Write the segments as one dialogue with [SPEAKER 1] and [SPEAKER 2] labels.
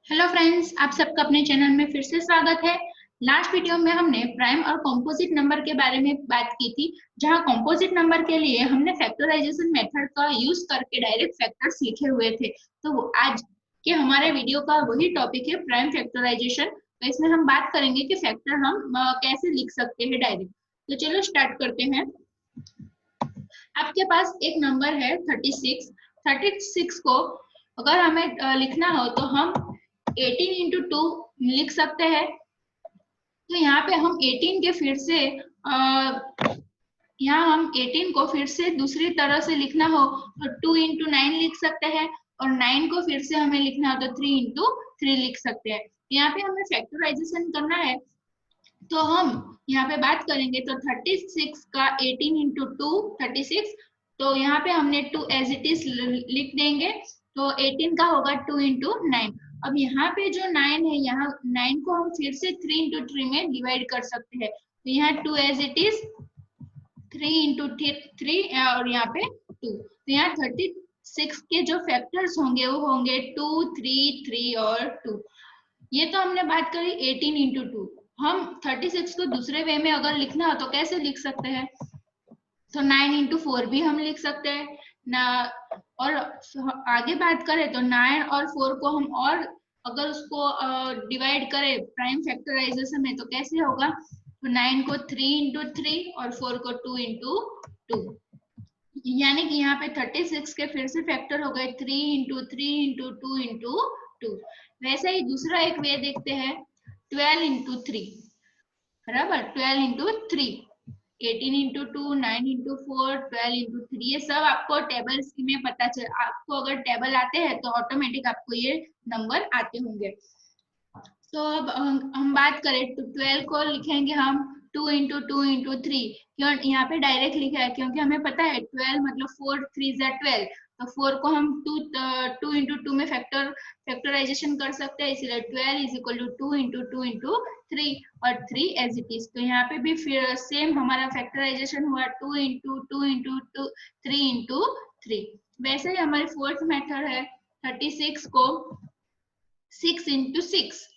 [SPEAKER 1] Hello friends, आप सबका अपने चैनल में फिर से स्वागत है। लास्ट वीडियो में हमने प्राइम और कंपोजिट नंबर के बारे में बात की थी, जहां कंपोजिट नंबर के लिए हमने फैक्टराइजेशन मेथड का यूज करके डायरेक्ट फैक्टर्स लिखे हुए थे। तो आज के हमारे वीडियो का वही टॉपिक है, प्राइम फैक्टराइजेशन। तो इसमें हम बात करेंगे कि फैक्टर हम कैसे लिख सकते हैं डायरेक्ट। तो चलो स्टार्ट करते हैं। आपके पास एक नंबर है 36। 36 को अगर हमें लिखना हो तो हम 18 इंटू टू लिख सकते हैं। तो यहाँ पे हम 18 के फिर से यहाँ हम 18 को फिर से दूसरी तरह से लिखना हो तो 2 इंटू नाइन लिख सकते हैं, और 9 को फिर से हमें लिखना हो तो 3 इंटू थ्री लिख सकते हैं। यहाँ पे हमें फैक्टराइजेशन करना है, तो हम यहाँ पे बात करेंगे तो 36 का 18 इंटू टू 36। तो यहाँ पे हमने 2 एज इट इज लिख देंगे। तो 18 का होगा 2 इंटू नाइन। अब यहाँ पे जो 9 है, यहाँ 9 को हम फिर से 3 इंटू थ्री में डिवाइड कर सकते हैं। तो यहाँ 2 as it is 3 into three, और यहाँ पे 2। तो यहाँ 36 के जो फैक्टर्स होंगे वो होंगे 2, 3, 3 और 2। ये तो हमने बात करी 18 इंटू टू। हम 36 को दूसरे वे में अगर लिखना हो तो कैसे लिख सकते हैं? तो 9 इंटू फोर भी हम लिख सकते हैं ना। और आगे बात करें तो 9 और 4 को हम और अगर उसको डिवाइड करें प्राइम फैक्टराइजेशन में तो कैसे होगा? तो 9 को 3 इंटू थ्री और 4 को 2 इंटू टू। यानी कि यहाँ पे 36 के फिर से फैक्टर हो गए 3 into three into two into two. वैसे ही दूसरा एक वे देखते हैं, 12 इंटू थ्री, बराबर 12 into three. 18 into two, 9 into four, 12 into three. ये सब आपको टेबल्स में पता चल, आपको अगर टेबल आते हैं तो ऑटोमेटिक आपको ये नंबर आते होंगे। तो अब हम बात करें तो 12 को लिखेंगे हम 2 इंटू टू इंटू थ्री। क्यों यहाँ पे डायरेक्ट लिखा है? क्योंकि हमें पता है 12 मतलब 4 थ्री जा 12। तो 4 को हम 2 इंटू टू में फैक्टराइजेशन कर सकते हैं, इसलिए 12 is equal to 2 into two into three, और 3 एज इट इज। तो यहाँ पे भी फिर सेम हमारा फैक्टराइजेशन हुआ 2 into two into two, 3 into three. वैसे ही हमारी फोर्थ मेथड है 36 को 6 इंटू सिक्स।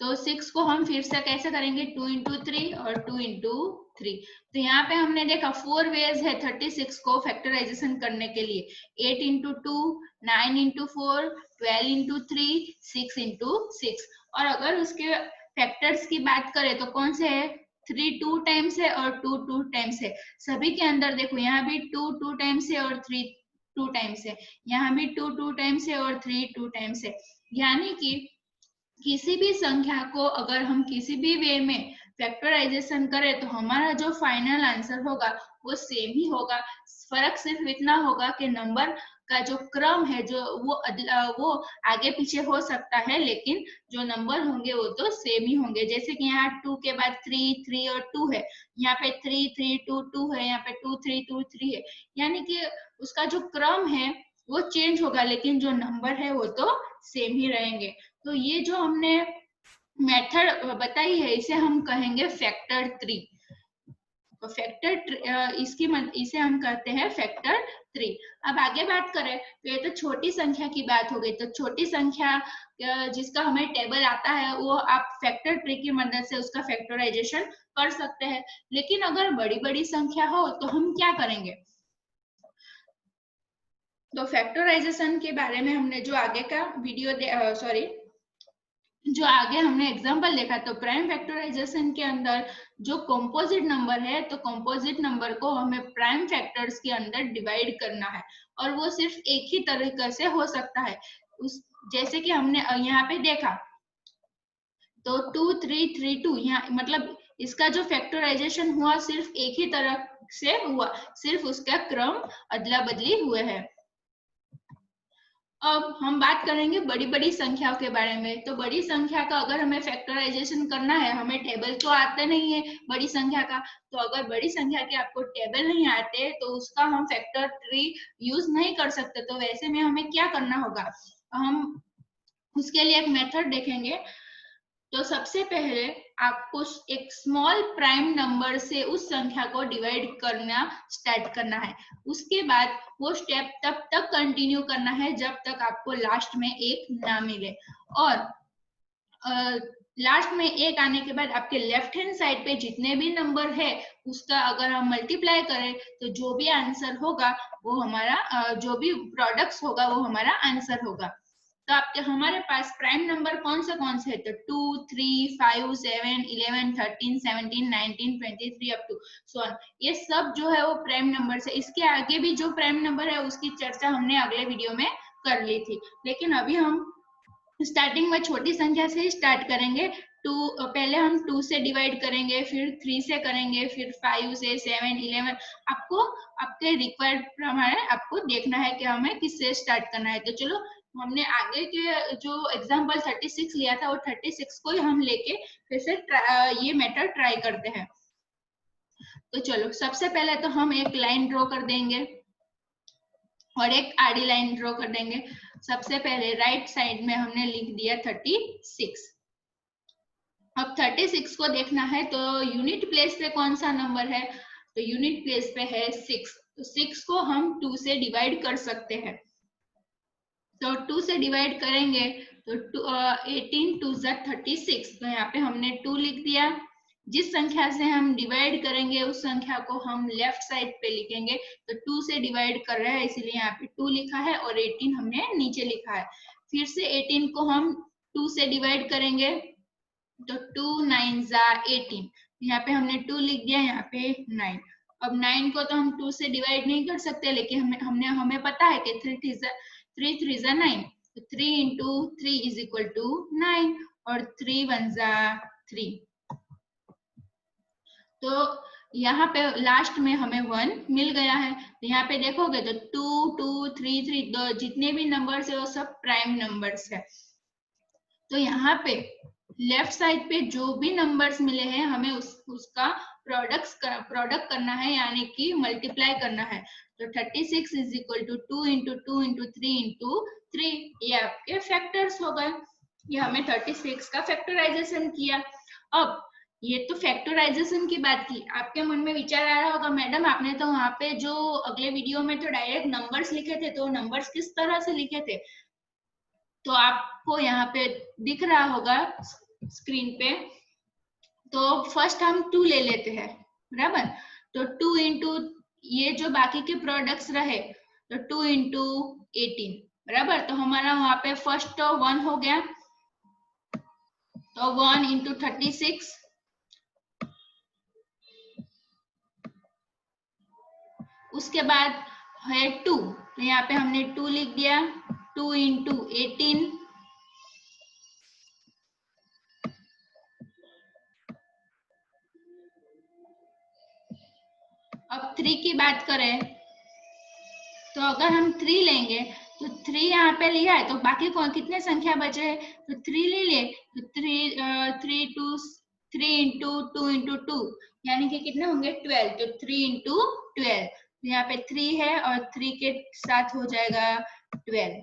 [SPEAKER 1] तो 6 को हम फिर से कैसे करेंगे? 2 इंटू थ्री और 2 इंटू थ्री। तो यहाँ पे हमने देखा 4 वेज है 36 को फैक्टराइजेशन करने के लिए, 8 into two, 9 into four, 12 into three, 6 into six. और अगर उसके फैक्टर्स की बात करें तो कौन से है? 3 टू टाइम्स है और 2 टू टाइम्स है। सभी के अंदर देखो, यहाँ भी 2 टू टाइम्स है और 3 टू टाइम्स है, यहाँ भी 2 टू टाइम्स है और 3 टू टाइम्स है। यानी कि किसी भी संख्या को अगर हम किसी भी वे में फैक्टराइजेशन करें तो हमारा जो फाइनल आंसर होगा वो सेम ही होगा। फर्क सिर्फ इतना होगा कि नंबर का जो क्रम है जो वो आगे पीछे हो सकता है, लेकिन जो नंबर होंगे वो तो सेम ही होंगे। जैसे कि यहाँ 2 के बाद 3, 3 और 2 है, यहाँ पे 3, 3, 2, 2 है, यहाँ पे 2, 3, 2, 3 है। यानी कि उसका जो क्रम है वो चेंज होगा, लेकिन जो नंबर है वो तो सेम ही रहेंगे। तो ये जो हमने मेथड बताई है इसे हम कहेंगे फैक्टर थ्री। तो फैक्टर इसे हम कहते हैं फैक्टर थ्री। अब आगे बात करें तो ये तो छोटी संख्या की बात हो गई। तो छोटी संख्या जिसका हमें टेबल आता है वो आप फैक्टर ट्री की मदद से उसका फैक्टराइजेशन कर सकते हैं। लेकिन अगर बड़ी बड़ी संख्या हो तो हम क्या करेंगे? तो फैक्टराइजेशन के बारे में हमने जो आगे का वीडियो सॉरी जो आगे हमने एग्जांपल देखा, तो प्राइम फैक्टराइजेशन के अंदर जो कंपोजिट नंबर है तो कंपोजिट नंबर को हमें प्राइम फैक्टर्स के अंदर डिवाइड करना है, और वो सिर्फ एक ही तरीके से हो सकता है। उस जैसे कि हमने यहाँ पे देखा तो 2, 3, 3, 2, यहाँ मतलब इसका जो फैक्टराइजेशन हुआ सिर्फ एक ही तरह से हुआ, सिर्फ उसका क्रम अदला बदली हुए है। अब हम बात करेंगे बड़ी बड़ी संख्याओं के बारे में। तो बड़ी संख्या का अगर हमें फैक्टराइजेशन करना है, हमें टेबल तो आते नहीं है बड़ी संख्या का। तो अगर बड़ी संख्या के आपको टेबल नहीं आते तो उसका हम फैक्टर ट्री यूज नहीं कर सकते। तो वैसे में हमें क्या करना होगा? हम उसके लिए एक मेथड देखेंगे। तो सबसे पहले आपको एक स्मॉल प्राइम नंबर से उस संख्या को डिवाइड करना स्टार्ट करना है। उसके बाद वो स्टेप तब तक कंटिन्यू करना है जब तक आपको लास्ट में एक ना मिले। और लास्ट में एक आने के बाद आपके लेफ्ट हैंड साइड पे जितने भी नंबर है उसका अगर हम मल्टीप्लाई करें तो जो भी आंसर होगा वो हमारा जो भी प्रोडक्ट्स होगा वो हमारा आंसर होगा। तो आपके हमारे पास प्राइम नंबर कौन से है, तो 2, 3, 5, 7, 11, 13, 17, 19, 23 अप टू सो ऑन। ये सब जो है वो प्राइम नंबर है। इसके आगे भी जो प्राइम नंबर है उसकी चर्चा हमने अगले वीडियो में कर ली थी, लेकिन अभी हम स्टार्टिंग में छोटी संख्या से ही स्टार्ट करेंगे। पहले हम 2 से डिवाइड करेंगे, फिर 3 से करेंगे, फिर 5 से 7, 11। आपको आपके रिक्वायर्ड प्रमाणे आपको देखना है कि हमें किससे स्टार्ट करना है। तो चलो हमने आगे के जो एग्जांपल 36 लिया था वो 36 को ही हम लेके फिर से ये मेथड ट्राई करते हैं। तो चलो सबसे पहले तो हम एक लाइन ड्रॉ कर देंगे और एक आड़ी लाइन ड्रॉ कर देंगे। सबसे पहले राइट साइड में हमने लिख दिया 36। अब 36 को देखना है तो यूनिट प्लेस पे कौन सा नंबर है, तो यूनिट प्लेस पे है 6। तो 6 को हम 2 से डिवाइड कर सकते हैं। तो 2 से डिवाइड करेंगे तो 18 2 36। तो यहाँ पे हमने 2 लिख दिया। जिस संख्या से हम डिवाइड करेंगे उस संख्या को हम लेफ्ट साइड पे लिखेंगे। तो 2 से डिवाइड कर रहे हैं इसलिए यहाँ पे 2 लिखा है और 18 हमने नीचे लिखा है। फिर से 18 को हम 2 से डिवाइड करेंगे तो 2 9 18। यहाँ पे हमने 2 लिख दिया, यहाँ पे 9। अब 9 को तो हम 2 से डिवाइड नहीं कर सकते, लेकिन हमें पता है कि 3 3 9। तो 3 into 3 is equal to 9 और 3 1 3। तो यहाँ पे लास्ट में हमें 1 मिल गया है। तो यहाँ पे देखोगे तो 2 2 3 3 जितने भी नंबर्स है वो सब प्राइम नंबर्स है। तो यहाँ पे लेफ्ट साइड पे जो भी नंबर्स मिले हैं हमें उसका प्रोडक्ट करना है, यानी कि मल्टीप्लाई करना है। तो 36 is equal to 2 into 2 into 3 into 3। ये आपके फैक्टर्स हो गए। ये हमें 36 का फैक्टराइजेशन किया। अब ये तो फैक्टराइजेशन की बात की। आपके मन में विचार आ रहा होगा, मैडम आपने तो वहां पे जो अगले वीडियो में तो डायरेक्ट नंबर्स लिखे थे, तो नंबर्स किस तरह से लिखे थे? तो आपको यहाँ पे दिख रहा होगा स्क्रीन पे। तो फर्स्ट हम 2 ले लेते हैं, बराबर। तो 2 इंटू ये जो बाकी के प्रोडक्ट्स रहे तो 2 इंटू 18, बराबर। तो हमारा वहां पे फर्स्ट तो 1 हो गया, तो 1 इंटू 36। उसके बाद है 2, तो यहाँ पे हमने 2 लिख दिया, 2 इंटू 18। अब 3 की बात करें तो अगर हम 3 लेंगे तो 3 यहाँ पे लिया है, तो बाकी कौन कितने संख्या बचे हैं, तो 3 ले लिए। तो 3 इंटू 2 इंटू 2 यानी कि कितने होंगे 12। तो 3 इंटू 12, तो यहाँ पे 3 है और 3 के साथ हो जाएगा 12।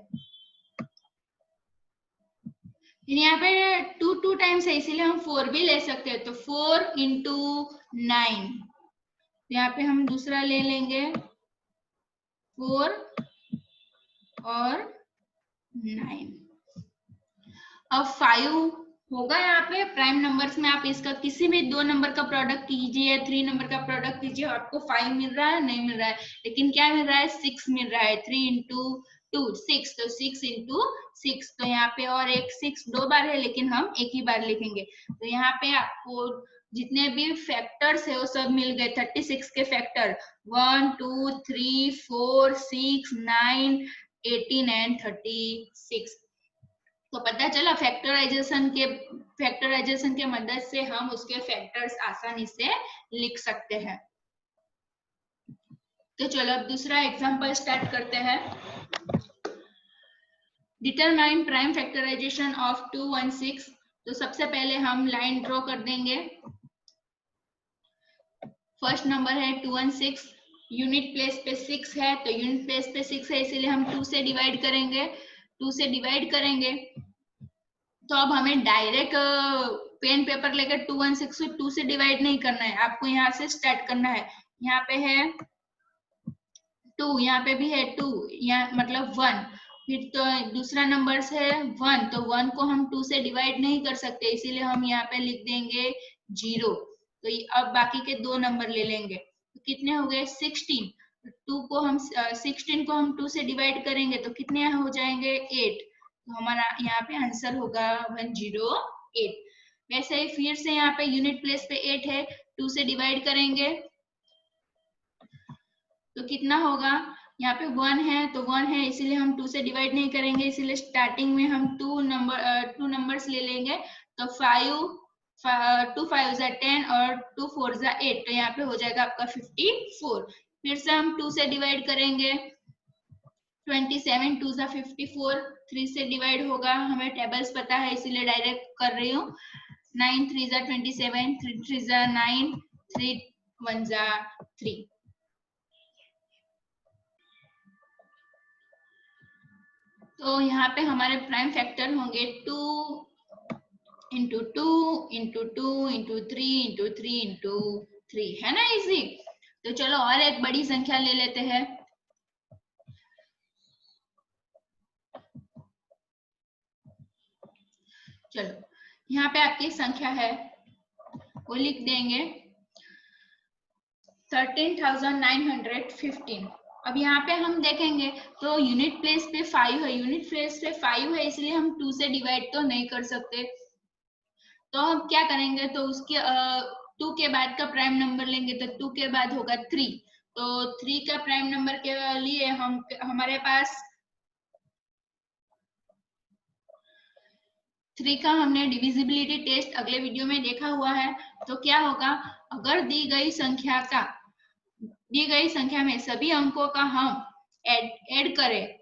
[SPEAKER 1] यहाँ पे 2 टाइम्स है इसीलिए हम 4 भी ले सकते हैं। तो 4 इंटू 9, यहाँ पे हम दूसरा ले लेंगे 4 और 9। अब 5 होगा यहाँ पे प्राइम नंबर्स में। आप इसका किसी भी 2 नंबर का प्रोडक्ट कीजिए, 3 नंबर का प्रोडक्ट कीजिए, आपको 5 मिल रहा है नहीं मिल रहा है, लेकिन क्या मिल रहा है 6 मिल रहा है। 3 इंटू 2 6, तो 6 इंटू 6। तो यहाँ पे और एक 6 2 बार है लेकिन हम एक ही बार लिखेंगे। तो यहाँ पे आपको जितने भी फैक्टर्स है वो सब मिल गए। 36 के फैक्टर 1 2 3 4 6 9 18 एंड 36। तो पता चला फैक्टराइजेशन के मदद से हम उसके फैक्टर्स आसानी से लिख सकते हैं। तो चलो अब दूसरा एग्जांपल स्टार्ट करते हैं। Determine prime factorization of 216। तो सबसे पहले हम लाइन ड्रॉ कर देंगे। फर्स्ट नंबर है 216, यूनिट प्लेस पे 6 है, तो यूनिट प्लेस पे 6 है इसीलिए हम 2 से डिवाइड करेंगे। 2 से डिवाइड करेंगे तो अब हमें डायरेक्ट पेन पेपर लेकर 216 को 2 से डिवाइड नहीं करना है, आपको यहाँ से स्टार्ट करना है। यहाँ पे है 2, यहाँ पे भी है 2, यहाँ मतलब 1, फिर तो दूसरा नंबर है 1, तो 1 को हम 2 से डिवाइड नहीं कर सकते, इसीलिए हम यहाँ पे लिख देंगे 0। तो अब बाकी के दो नंबर ले लेंगे, तो कितने हो गए 16। 2 को हम 16 को हम 2 से डिवाइड करेंगे तो कितने हो जाएंगे 8। तो हमारा यहाँ पे आंसर होगा 108। वैसे ही फिर से यहाँ पे यूनिट प्लेस पे 8 है, 2 से डिवाइड करेंगे तो कितना होगा, यहाँ पे 1 है तो 1 है, इसीलिए हम 2 से डिवाइड नहीं करेंगे, इसीलिए स्टार्टिंग में हम 2 नंबर्स ले लेंगे। तो 2 5 जा 10 और 2 4 जा 8, तो यहाँ पे हो जाएगा आपका 54। फिर से हम 2 से डिवाइड करेंगे, 27 2 जा 54, 3 से डिवाइड होगा, हमें टेबल्स पता है इसीलिए डायरेक्ट कर रही हूँ। 9 3 जा 27, 3 3 जा 9, 3 1 जा 3। तो यहाँ पे हमारे प्राइम फैक्टर होंगे 2 into 2 into 2 into 3 into 3 into 3, है ना इजी। तो चलो और एक बड़ी संख्या ले लेते हैं। चलो यहाँ पे आपकी संख्या है, वो लिख देंगे 13,915। अब यहाँ पे हम देखेंगे तो यूनिट प्लेस पे 5 है, यूनिट प्लेस पे 5 है, इसलिए हम 2 से डिवाइड तो नहीं कर सकते। तो हम क्या करेंगे, तो उसके 2 के बाद का प्राइम नंबर लेंगे, तो 2 के बाद होगा 3। तो 3 का प्राइम नंबर के लिए हमारे पास 3 का हमने डिविजिबिलिटी टेस्ट अगले वीडियो में देखा हुआ है। तो क्या होगा, अगर दी गई संख्या में सभी अंकों का हम ऐड करें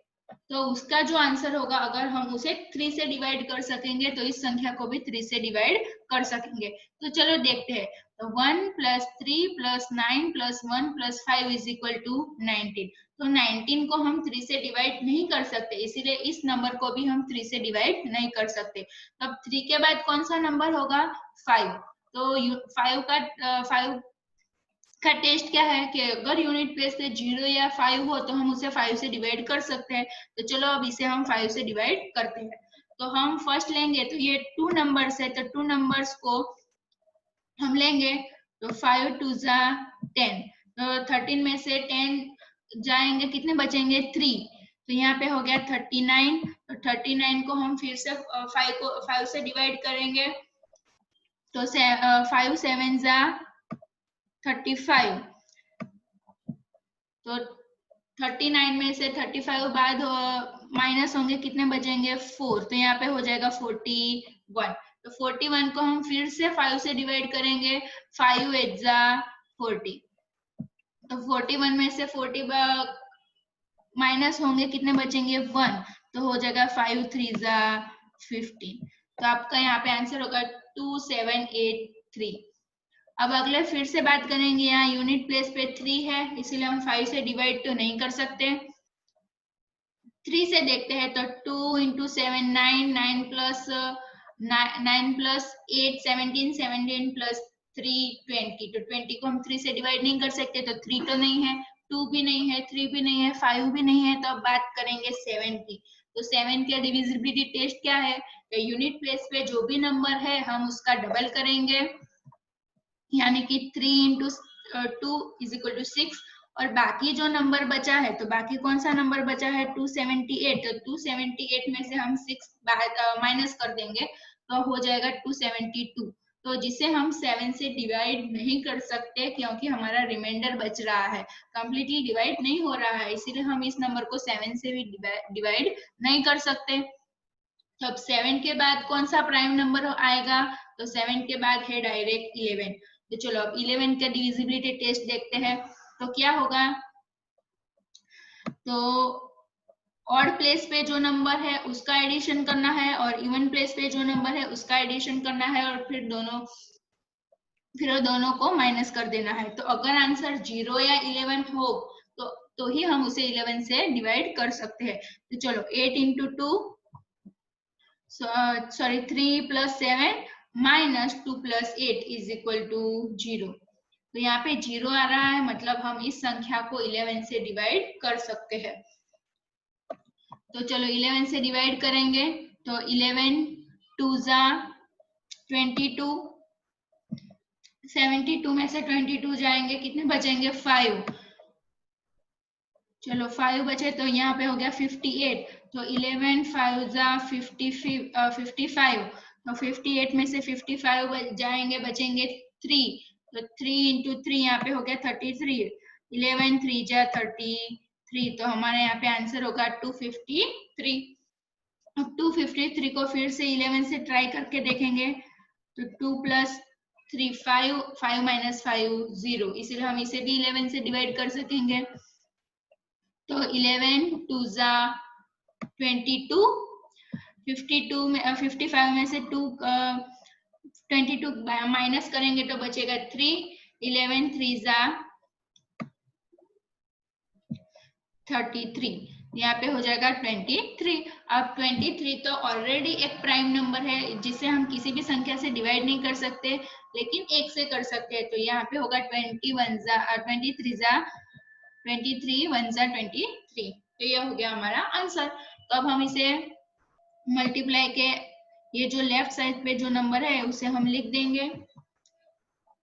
[SPEAKER 1] तो उसका जो आंसर होगा, अगर हम उसे 3 से डिवाइड कर सकेंगे तो इस संख्या को भी 3 से डिवाइड कर सकेंगे। तो चलो देखते हैं। तो 1 + 3 + 9 + 1 + 5 = 19। तो 19 को हम 3 से डिवाइड नहीं कर सकते, इसीलिए इस नंबर को भी हम 3 से डिवाइड नहीं कर सकते। तब 3 के बाद कौन सा नंबर होगा, 5। तो 5 का टेस्ट क्या है कि अगर यूनिट प्लेस पे 0 या 5 हो तो हम उसे 5 से डिवाइड कर सकते हैं। तो चलो अब इसे हम 5 से डिवाइड करते हैं। तो हम फर्स्ट लेंगे, तो ये 2 नंबर्स है, तो 2 नंबर्स को हम लेंगे, तो 5 2 जा 10, तो 13 में से 10 जाएंगे, कितने बचेंगे 3। तो यहाँ पे हो गया 39। तो 39 को हम फिर से 5 से डिवाइड करेंगे, तो 5 7 जा 35। तो 39 में से 35 बाद माइनस होंगे, कितने बचेंगे 4। तो यहाँ पे हो जाएगा 41। तो 41 को हम फिर से 5 से डिवाइड करेंगे, 5 8 जा 40। तो 41 में से 40 माइनस होंगे, कितने बचेंगे 1। तो हो जाएगा 5 3 जा 15। तो आपका यहाँ पे आंसर होगा 2783। अब अगले फिर से बात करेंगे, यहाँ यूनिट प्लेस पे 3 है, इसीलिए हम 5 से डिवाइड तो नहीं कर सकते। 3 से देखते हैं, तो 2 × 7 9, 9 + 8 17, 17 + 3 20। तो 20 को हम 3 से डिवाइड नहीं कर सकते, तो 3 तो नहीं है, 2 भी नहीं है, 3 भी नहीं है, 5 भी नहीं है। तो अब बात करेंगे 7 की। तो 7 का डिविजिबिलिटी टेस्ट क्या है, तो यूनिट प्लेस पे जो भी नंबर है हम उसका डबल करेंगे, यानी कि 3 × 2 = 6। और बाकी जो नंबर बचा है, तो बाकी कौन सा नंबर बचा है 278। तो 278 में से हम 6 माइनस कर देंगे, तो हो जाएगा 272। तो जिसे हम 7 से डिवाइड नहीं कर सकते, क्योंकि हमारा रिमाइंडर बच रहा है, कंप्लीटली डिवाइड नहीं हो रहा है, इसीलिए हम इस नंबर को 7 से भी डिवाइड नहीं कर सकते। तो अब 7 के बाद कौन सा प्राइम नंबर आएगा, तो 7 के बाद है डायरेक्ट 11। तो चलो अब 11 का डिविजिबिलिटी टेस्ट देखते हैं। तो क्या होगा, तो ऑड प्लेस पे जो नंबर है उसका एडिशन करना है, और इवन प्लेस पे जो नंबर है उसका एडिशन करना है, और फिर दोनों को माइनस कर देना है। तो अगर आंसर 0 या 11 हो तो ही हम उसे 11 से डिवाइड कर सकते हैं। तो चलो 8 × 2 सॉरी 3 + 7 - 2 + 8 = 0। तो यहाँ पे 0 आ रहा है, मतलब हम इस संख्या को 11 से डिवाइड कर सकते हैं। तो चलो 11 से डिवाइड करेंगे, तो 11 2 ज़ा 22, 72 में से 22 जाएंगे, कितने बचेंगे 5। चलो 5 बचे, तो यहाँ पे हो गया 58। तो 11 5 ज़ा 55, तो 58 में से 55 जाएंगे, बचेंगे 3। तो 3 × 3 यहाँ पे हो गया 33। 11 3 ज़ा 33, तो हमारे यहाँ पे आंसर होगा 253। अब 253 को फिर से 11 से ट्राई करके देखेंगे, तो 2 + 3 5, 5 - 5 0, इसलिए हम इसे भी 11 से डिवाइड कर सकेंगे। तो 11 2 ज़ा 22, 52 में 55 में से 22 माइनस करेंगे तो बचेगा 3। 11 3 ज़ा 33, यहाँ पे हो जाएगा 23। अब 23 तो ऑलरेडी एक प्राइम नंबर है, जिसे हम किसी भी संख्या से डिवाइड नहीं कर सकते, लेकिन एक से कर सकते हैं। तो यहाँ पे होगा 23 1 ज़ा 23। तो ये हो गया हमारा आंसर। तो अब हम इसे मल्टीप्लाई के ये जो लेफ्ट साइड पे जो नंबर है उसे हम लिख देंगे।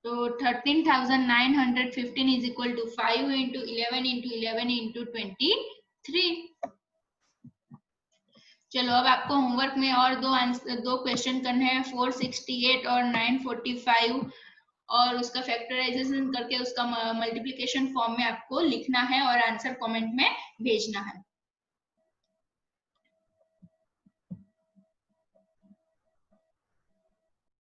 [SPEAKER 1] तो 13,915 = 5 × 11 × 11 × 23। चलो अब आपको होमवर्क में और दो क्वेश्चन करने हैं, 468 और 945, और उसका फैक्टराइजेशन करके उसका मल्टीप्लिकेशन फॉर्म में आपको लिखना है और आंसर कमेंट में भेजना है।